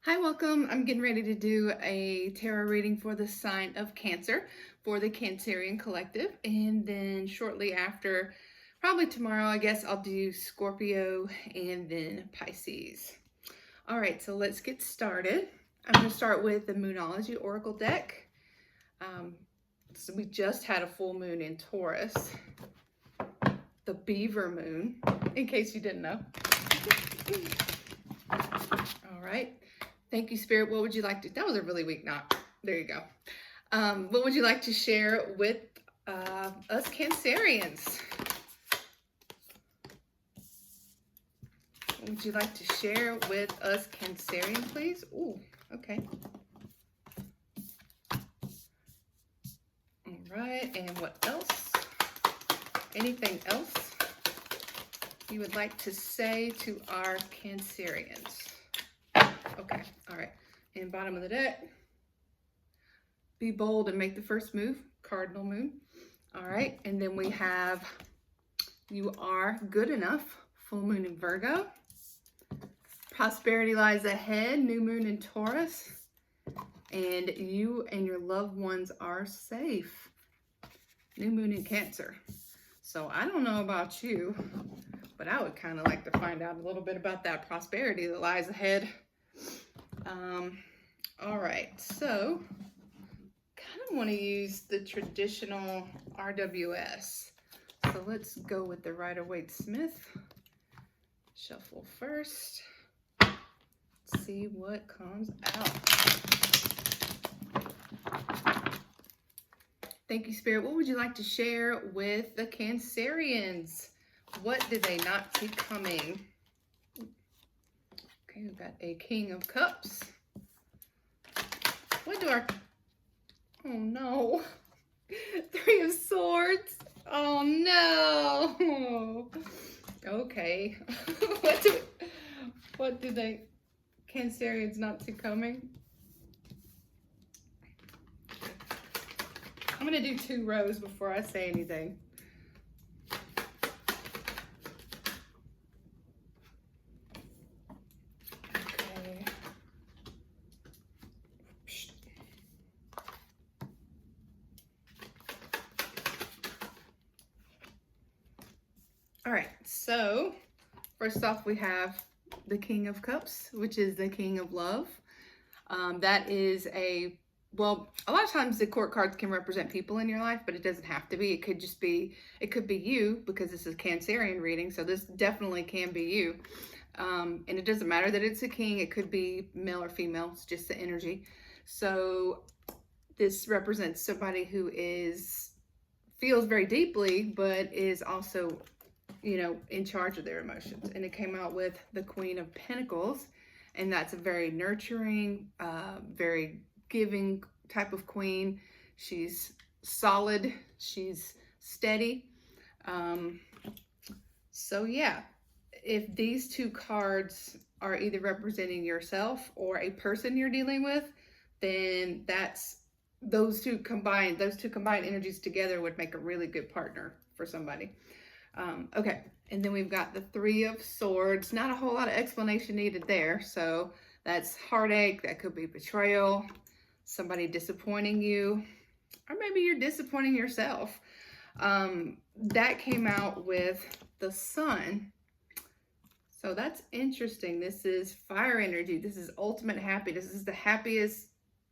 Hi, welcome. I'm getting ready to do a tarot reading for the sign of Cancer for the Cancerian Collective. And then shortly after, probably tomorrow, I guess, I'll do Scorpio and then Pisces. All right, so let's get started. I'm going to start with the Moonology Oracle deck. So we just had a full moon in Taurus, the Beaver moon, in case you didn't know. All right. Thank you, Spirit. What would you like to... That was a really weak knot. There you go. What would you like to share with us Cancerians? What would you like to share with us Cancerian, please? Ooh, okay. All right, and what else? Anything else you would like to say to our Cancerians? Okay, all right. And bottom of the deck, be bold and make the first move, cardinal moon. All right, and then we have you are good enough, full moon in Virgo. Prosperity lies ahead, new moon in Taurus. And you and your loved ones are safe, new moon in Cancer. So I don't know about you, but I would kind of like to find out a little bit about that prosperity that lies ahead. All right, so kind of want to use the traditional RWS. So let's go with the Rider-Waite-Smith. Shuffle first. See what comes out. Thank you, Spirit. What would you like to share with the Cancerians? What did they not see coming? Okay, we've got a King of Cups. What do our... Oh, no. Three of Swords. Oh, no. Okay. What do they... Cancerians not see coming? I'm going to do 2 rows before I say anything. Okay. All right, so first off we have the King of Cups, which is the King of Love. That is well, a lot of times the court cards can represent people in your life, but it doesn't have to be. It could just be, it could be you, because this is a Cancerian reading, so this definitely can be you. And it doesn't matter that it's a king. It could be male or female. It's just the energy. So this represents somebody who feels very deeply, but is also, you know, in charge of their emotions. And it came out with the Queen of Pentacles, and that's a very nurturing, very giving type of queen. She's solid, she's steady. So yeah, if these 2 cards are either representing yourself or a person you're dealing with, then that's those two combined energies together would make a really good partner for somebody. Okay, and then we've got the 3 of Swords. Not a whole lot of explanation needed there. So that's heartache, that could be betrayal, somebody disappointing you, or maybe you're disappointing yourself. That came out with the Sun. So that's interesting. This is fire energy. This is ultimate happiness. This is the happiest,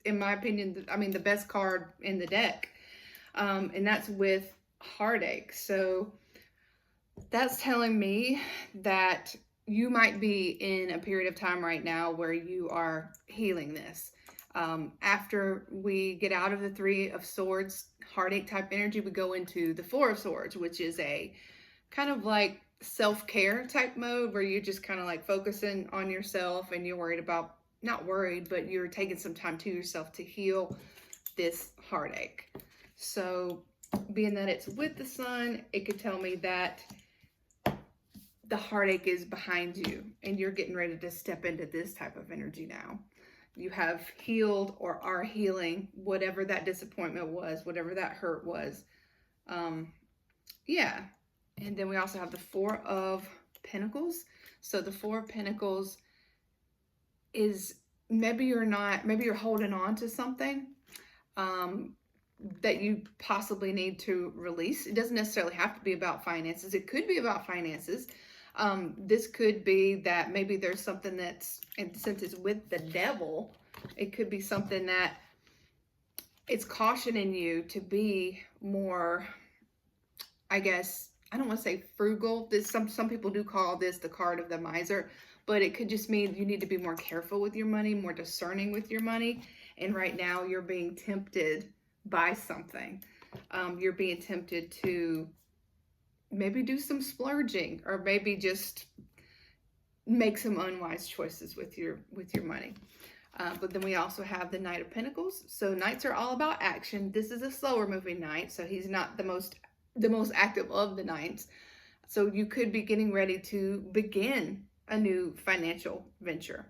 in my opinion, I mean, the best card in the deck. And that's with heartache. So that's telling me that you might be in a period of time right now where you are healing this. After we get out of the 3 of Swords, heartache type energy, we go into the 4 of Swords, which is a kind of like self-care type mode where you're just kind of like focusing on yourself, and you're worried about, not worried, but you're taking some time to yourself to heal this heartache. So being that it's with the Sun, it could tell me that the heartache is behind you and you're getting ready to step into this type of energy now. You have healed or are healing whatever that disappointment was, whatever that hurt was. Yeah. And then we also have the 4 of Pentacles. So the 4 of Pentacles is maybe you're holding on to something that you possibly need to release. It doesn't necessarily have to be about finances. It could be about finances. This could be that maybe there's something that's, and since it's with the devil, it could be something that it's cautioning you to be more, I guess, I don't want to say frugal. Some people do call this the card of the miser, but it could just mean you need to be more careful with your money, more discerning with your money. And right now you're being tempted by something. You're being tempted to maybe do some splurging, or maybe just make some unwise choices with your money. But then we also have the Knight of Pentacles. So knights are all about action. This is a slower moving knight, so he's not the most active of the knights. So you could be getting ready to begin a new financial venture.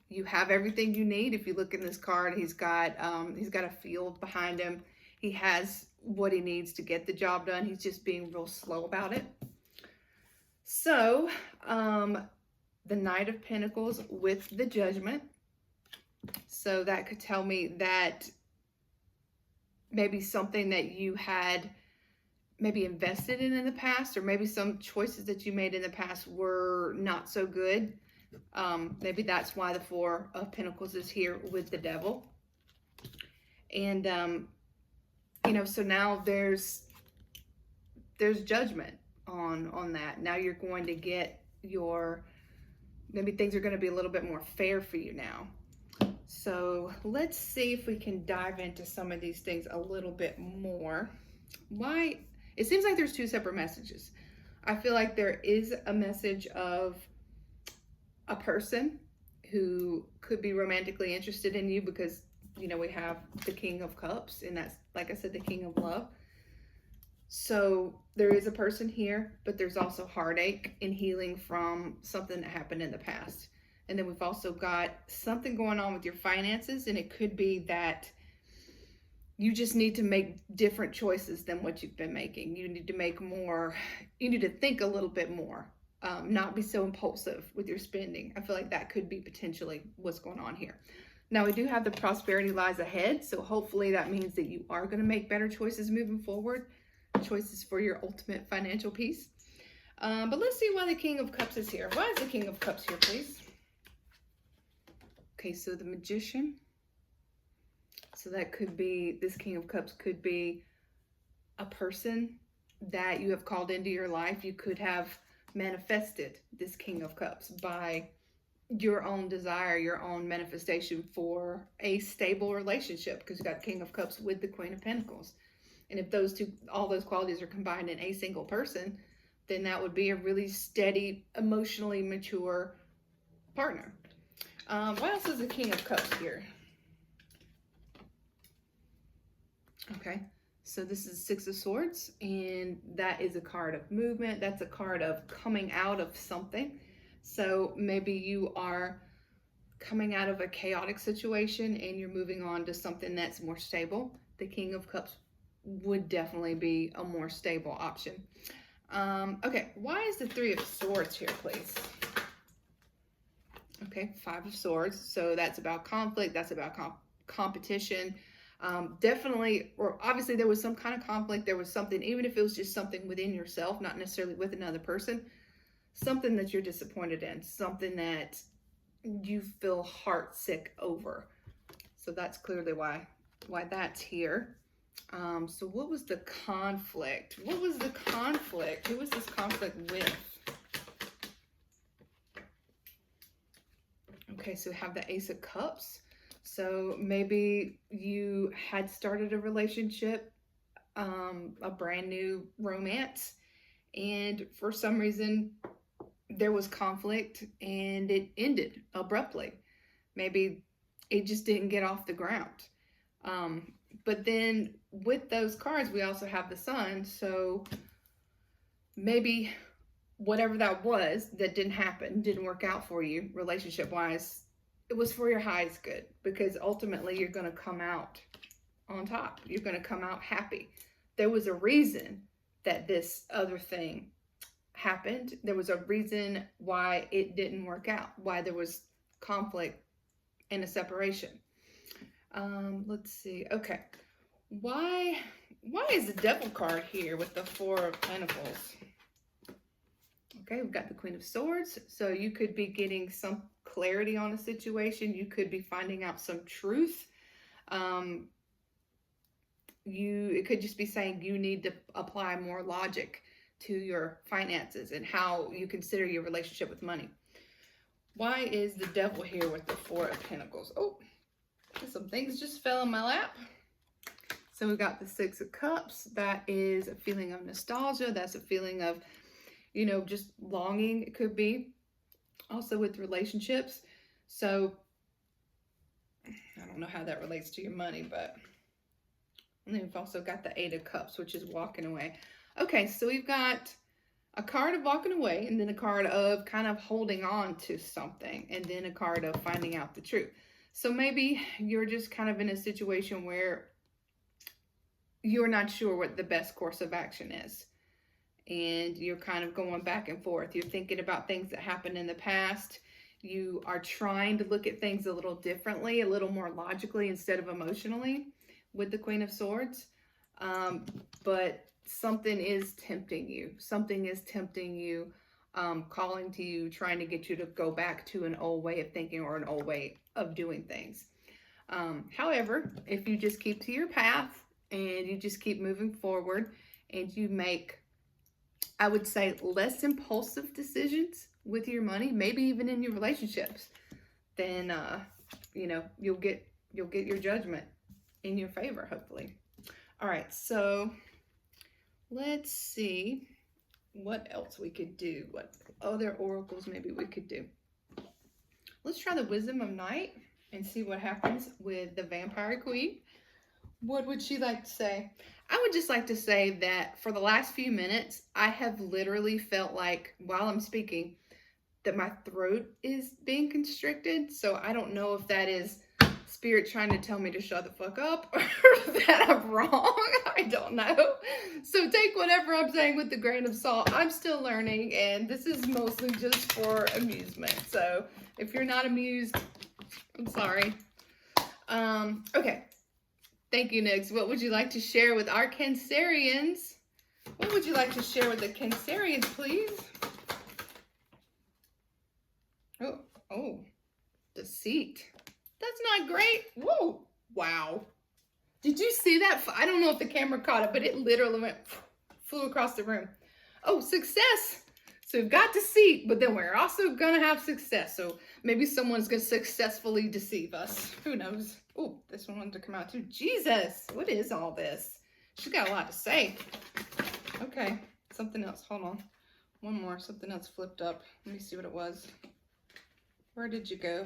You have everything you need. If you look in this card, he's got a field behind him. He has what he needs to get the job done. He's just being real slow about it. So the Knight of Pentacles with the Judgment. So that could tell me that maybe something that you had maybe invested in the past, or maybe some choices that you made in the past were not so good. Maybe that's why the Four of Pentacles is here with the Devil. And, so now there's judgment on that. Now you're going to get maybe things are going to be a little bit more fair for you now. So let's see if we can dive into some of these things a little bit more. Why? It seems like there's two separate messages. I feel like there is a message of a person who could be romantically interested in you, because, we have the King of Cups, and that's, like I said, the King of Love. So there is a person here, but there's also heartache and healing from something that happened in the past. And then we've also got something going on with your finances, and it could be that you just need to make different choices than what you've been making. You need to make more, you need to think a little bit more, not be so impulsive with your spending. I feel like that could be potentially what's going on here. Now we do have the prosperity lies ahead, so hopefully that means that you are going to make better choices moving forward, choices for your ultimate financial peace. But let's see why the King of Cups is here. Why is the King of Cups here, please? Okay, so the Magician. So that could be, this King of Cups could be a person that you have called into your life. You could have manifested this King of Cups by your own desire, your own manifestation for a stable relationship, because you got King of Cups with the Queen of Pentacles. And if all those qualities are combined in a single person, then that would be a really steady, emotionally mature partner. What else is the King of Cups here? Okay, so this is Six of Swords, and that is a card of movement. That's a card of coming out of something. So maybe you are coming out of a chaotic situation and you're moving on to something that's more stable. The King of Cups would definitely be a more stable option. Okay, why is the Three of Swords here, please? Okay, Five of Swords. So that's about conflict. That's about competition. Definitely, or obviously there was some kind of conflict. There was something, even if it was just something within yourself, not necessarily with another person, something that you're disappointed in, something that you feel heartsick over. So that's clearly why that's here. So what was the conflict? What was the conflict? Who was this conflict with? Okay, so we have the Ace of Cups. So maybe you had started a relationship, a brand new romance, and for some reason there was conflict and it ended abruptly. Maybe it just didn't get off the ground. But then with those cards, we also have the Sun. So maybe whatever that was that didn't happen, didn't work out for you relationship-wise, it was for your highest good, because ultimately you're going to come out on top. You're going to come out happy. There was a reason that this other thing happened. There was a reason why it didn't work out, why there was conflict and a separation. Let's see. Okay. Why is the Devil card here with the Four of Pentacles? Okay, we've got the Queen of Swords. So you could be getting some clarity on a situation. You could be finding out some truth. It could just be saying you need to apply more logic to your finances and how you consider your relationship with money. Why is the Devil here with the Four of Pentacles? Oh, some things just fell in my lap. So we got the Six of Cups. That is a feeling of nostalgia. That's a feeling of, you know, just longing. It could be also with relationships. So I don't know how that relates to your money, but and then we've also got the Eight of Cups, which is walking away. Okay, so we've got a card of walking away, and then a card of kind of holding on to something, and then a card of finding out the truth. So maybe you're just kind of in a situation where you're not sure what the best course of action is. And you're kind of going back and forth. You're thinking about things that happened in the past. You are trying to look at things a little differently, a little more logically instead of emotionally with the Queen of Swords. But something is tempting you. Something is tempting you, calling to you, trying to get you to go back to an old way of thinking or an old way of doing things. However, if you just keep to your path and you just keep moving forward and you make, I would say, less impulsive decisions with your money, maybe even in your relationships, then you know, you'll get your judgment in your favor, hopefully. All right, so let's see what else we could do. What other oracles maybe we could do. Let's try the Wisdom of Night and see what happens with the Vampire Queen. What would she like to say? I would just like to say that for the last few minutes, I have literally felt like, while I'm speaking, that my throat is being constricted. So I don't know if that is Spirit trying to tell me to shut the fuck up or that I'm wrong. I don't know. So take whatever I'm saying with a grain of salt. I'm still learning, and this is mostly just for amusement. So if you're not amused, I'm sorry. Okay. Thank you, Nix. What would you like to share with our Cancerians? What would you like to share with the Cancerians, please? Oh, deceit. That's not great. Whoa, wow. Did you see that? I don't know if the camera caught it, but it literally flew across the room. Oh, success. So we've got deceit, but then we're also going to have success. So maybe someone's going to successfully deceive us. Who knows? Oh, this one wanted to come out too. Jesus, what is all this? She's got a lot to say. Okay, something else. Hold on. One more. Something else flipped up. Let me see what it was. Where did you go?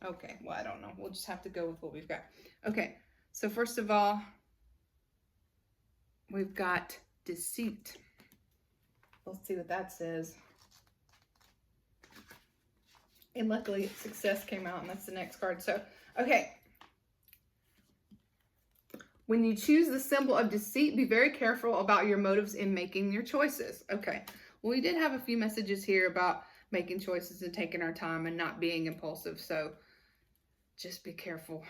Okay, well, I don't know. We'll just have to go with what we've got. Okay, so first of all, we've got deceit. Let's see what that says. And luckily, success came out, and that's the next card. So, okay. When you choose the symbol of deceit, be very careful about your motives in making your choices. Okay. Well, we did have a few messages here about making choices and taking our time and not being impulsive. So just be careful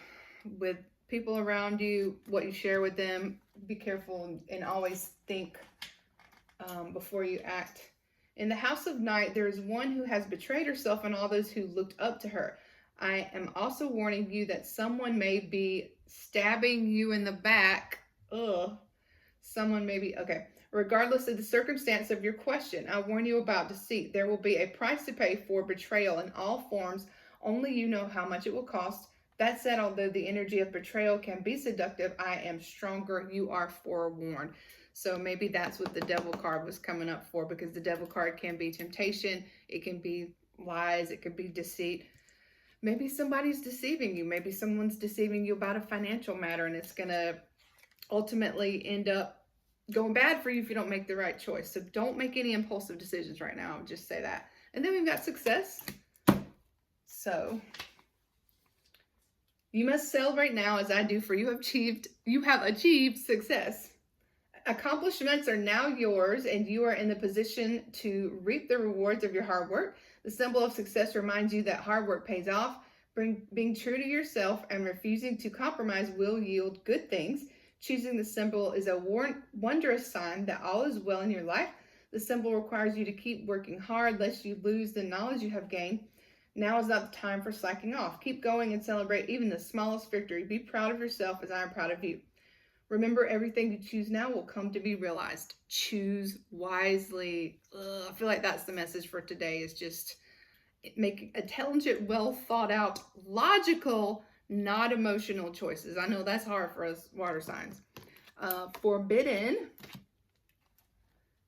with people around you, what you share with them. Be careful and always think before you act. In the House of Night, there is one who has betrayed herself and all those who looked up to her. I am also warning you that someone may be stabbing you in the back. Ugh. Someone may be, okay. Regardless of the circumstance of your question, I warn you about deceit. There will be a price to pay for betrayal in all forms. Only you know how much it will cost. That said, although the energy of betrayal can be seductive, I am stronger. You are forewarned. So maybe that's what the Devil card was coming up for, because the Devil card can be temptation. It can be lies. It could be deceit. Maybe somebody's deceiving you. Maybe someone's deceiving you about a financial matter, and it's going to ultimately end up going bad for you if you don't make the right choice. So don't make any impulsive decisions right now. I'll just say that. And then we've got success. So you must celebrate now as I do, for you have achieved success. Accomplishments are now yours, and you are in the position to reap the rewards of your hard work. The symbol of success reminds you that hard work pays off. Being true to yourself and refusing to compromise will yield good things. Choosing the symbol is a wondrous sign that all is well in your life. The symbol requires you to keep working hard lest you lose the knowledge you have gained. Now is not the time for slacking off. Keep going and celebrate even the smallest victory. Be proud of yourself as I am proud of you. Remember, everything you choose now will come to be realized. Choose wisely. I feel like that's the message for today, is just make intelligent, well thought out, logical, not emotional choices. I know that's hard for us water signs. Forbidden.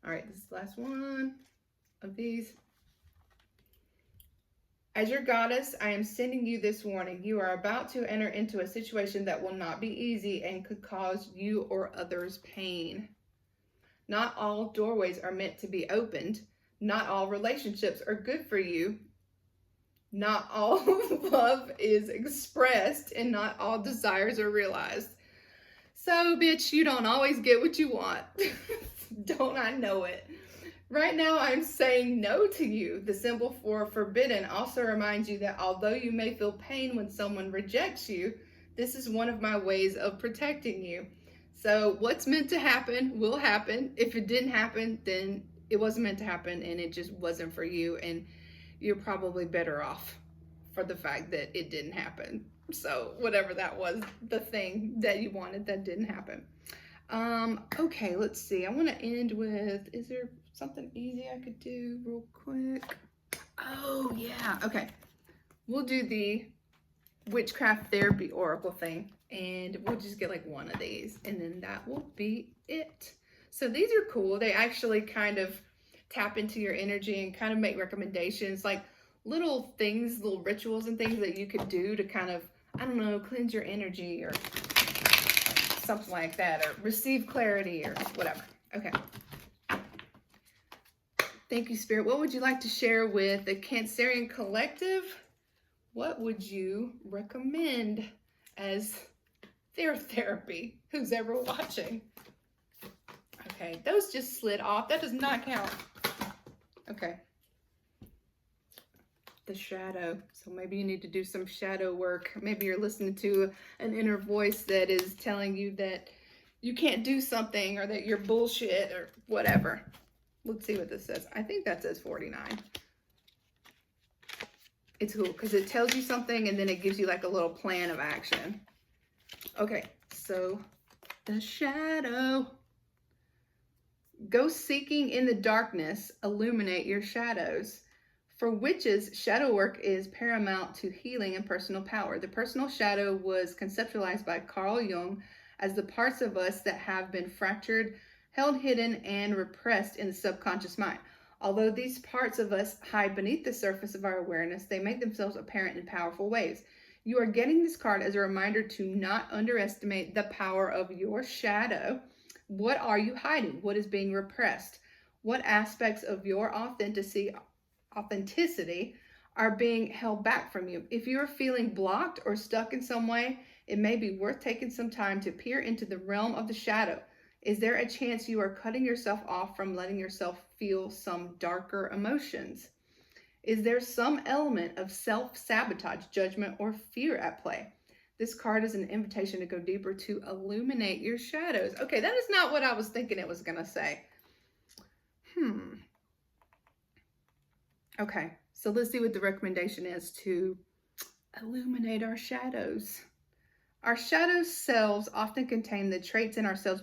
All right, this is the last one of these. As your goddess, I am sending you this warning. You are about to enter into a situation that will not be easy and could cause you or others pain. Not all doorways are meant to be opened. Not all relationships are good for you. Not all love is expressed, and not all desires are realized. So, bitch, you don't always get what you want. Don't I know it? Right now, I'm saying no to you. The symbol for forbidden also reminds you that although you may feel pain when someone rejects you, this is one of my ways of protecting you. So what's meant to happen will happen. If it didn't happen, then it wasn't meant to happen and it just wasn't for you. And you're probably better off for the fact that it didn't happen. So whatever that was, the thing that you wanted that didn't happen. Okay, let's see. I want to end with, is there something easy I could do real quick? Oh, yeah. Okay. We'll do the Witchcraft Therapy Oracle thing, and we'll just get like one of these, and then that will be it. So these are cool. They actually kind of tap into your energy and kind of make recommendations, like little things, little rituals and things that you could do to kind of, I don't know, cleanse your energy or something like that, or receive clarity or whatever. Okay. Thank you, Spirit. What would you like to share with the Cancerian Collective? What would you recommend as their therapy? Who's ever watching? Okay, those just slid off. That does not count. Okay. The shadow. So maybe you need to do some shadow work. Maybe you're listening to an inner voice that is telling you that you can't do something or that you're bullshit or whatever. Let's see what this says. I think that says 49. It's cool because it tells you something and then it gives you like a little plan of action. Okay, so the shadow. Go seeking in the darkness, illuminate your shadows. For witches, shadow work is paramount to healing and personal power. The personal shadow was conceptualized by Carl Jung as the parts of us that have been fractured, held hidden, and repressed in the subconscious mind. Although these parts of us hide beneath the surface of our awareness, they make themselves apparent in powerful ways. You are getting this card as a reminder to not underestimate the power of your shadow. What are you hiding? What is being repressed? What aspects of your authenticity are being held back from you? If you are feeling blocked or stuck in some way, it may be worth taking some time to peer into the realm of the shadow. Is there a chance you are cutting yourself off from letting yourself feel some darker emotions? Is there some element of self-sabotage, judgment, or fear at play? This card is an invitation to go deeper, to illuminate your shadows. Okay, that is not what I was thinking it was going to say. Okay, so let's see what the recommendation is to illuminate our shadows. Our shadow selves often contain the traits in ourselves we